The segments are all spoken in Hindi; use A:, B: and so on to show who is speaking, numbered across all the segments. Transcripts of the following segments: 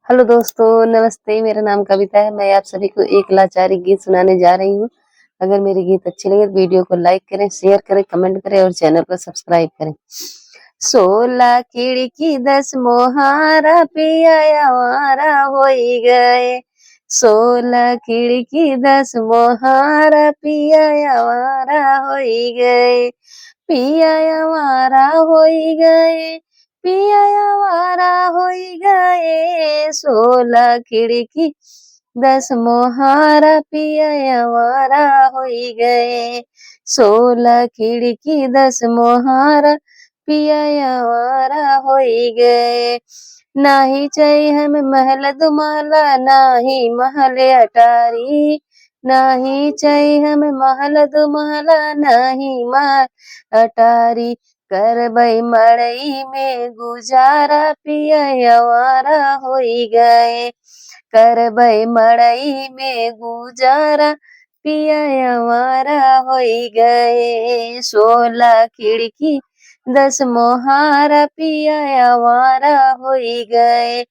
A: हेलो दोस्तों, नमस्ते। मेरा नाम कविता है। मैं आप सभी को एक लाचारी गीत सुनाने जा रही हूँ। अगर मेरे गीत अच्छे लगे तो वीडियो को लाइक करें, शेयर करें, कमेंट करें और चैनल को सब्सक्राइब करें। 16 खिड़की 10 मोहारा पिया आवारा होई गए। 16 खिड़की 10 मोहारा पिया आवारा होई गए। पिया आवारा होई गए। पिया आवारा होई गए। 16 खिड़की 10 मोहारा पिया आवारा होई गए। 16 खिड़की 10 मोहारा पिया आवारा होई गए। नाही चाही हमें महल दुमाला, नाही महल अटारी। नाही चाही हमें महल दुमाला, नाही महल अटारी। करबै मड़ई में गुजारा पिया आवारा होई गए। करबै मड़ई में गुजारा पिया आवारा होई गए। 16 खिड़की 10 मोहारा पिया आवारा होई गए।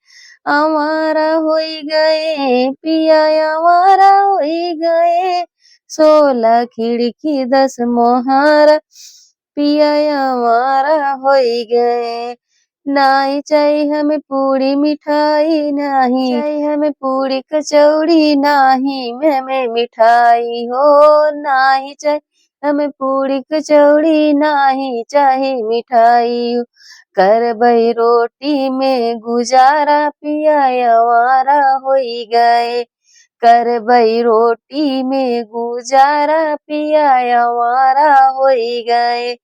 A: आवारा होई गए। पिया आवारा होई गए। 16 खिड़की 10 मोहारा पिया आवारा होई गए। नाही चाही हमें पूरी मिठाई, नाही चाही हमें पूरी कचौड़ी, नाही हमें मिठाई हो। नाही चाही हमें पूरी कचौड़ी, नाही चाही मिठाई हो। करबै रोटी में गुजारा पिया आवारा होई गए। करबै रोटी में गुजारा पिया आवारा होई गए।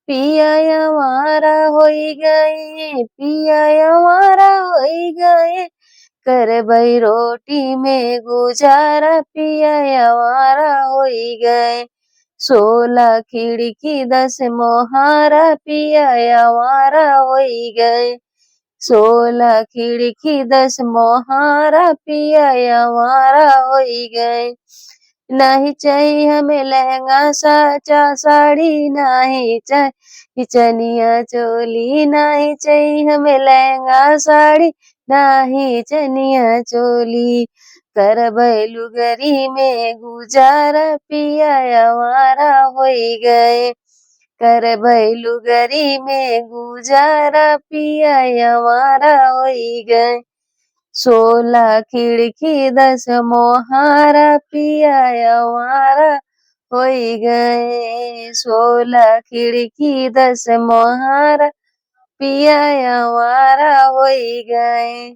A: पिया आवारा होई गए। पिया आवारा होई गए। करबै रोटी में गुजारा पिया आवारा होई गए। 16 खिड़की 10 मोहारा पिया आवारा होई गए। 16 खिड़की 10 मोहारा पिया आवारा होई गए। नहीं चाहिए हमें लहंगा साचा साड़ी, नहीं चाहिए चनिया चोली। नहीं चाहिए हमें लहंगा साड़ी, नहीं चनिया चोली। करबै लुगरी में गुजारा पिया आवारा होई गए। करबै लुगरी में गुजारा पिया आवारा होई गए। 16 खिड़की 10 मोहारा पिया आवारा होई गए। 16 खिड़की 10 मोहारा पिया आवारा होई गए।